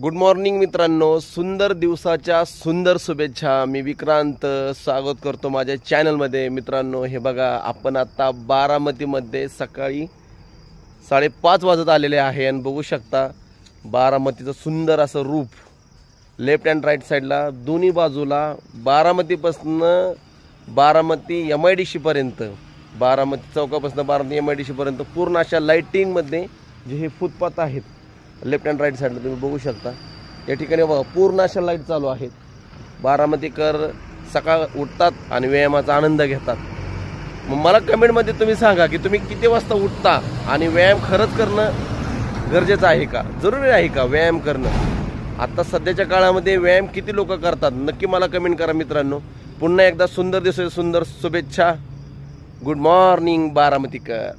Good morning मित्रांनो, सुंदर दिवसाच्या सुंदर शुभेच्छा. मी विक्रांत स्वागत करतो माझ्या चॅनलमध्ये. मित्रांनो, हे बघा, आपण आता बारामतीमध्ये सकाळी 5:30 वाजत आलेले आहे आणि बघू शकता बारामतीचं सुंदर असं रूप. लेफ्ट अँड राईट साईडला दोन्ही बाजूला बारामतीपासून बारामती MIDC पर्यंत, बारामती चौकापासून बारामती MIDC पर्यंत पूर्ण अशा लाईटिंगमध्ये जे हे फुटपाथ आहेत लेफ्ट अँड राईट साईडला तुम्ही बघू शकता. या ठिकाणी बघा पूर्ण अशा लाईट चालू आहेत. बारामतीकर सकाळ उठतात आणि व्यायामाचा आनंद घेतात. मग मला कमेंटमध्ये तुम्ही सांगा की तुम्ही किती वाजता उठता आणि व्यायाम खरंच करणं गरजेचं आहे का, जरुरी आहे का व्यायाम करणं. आता सध्याच्या काळामध्ये व्यायाम किती लोक करतात नक्की मला कमेंट करा मित्रांनो. पुन्हा एकदा सुंदर दिवसाच्या सुंदर शुभेच्छा. गुड मॉर्निंग बारामतीकर.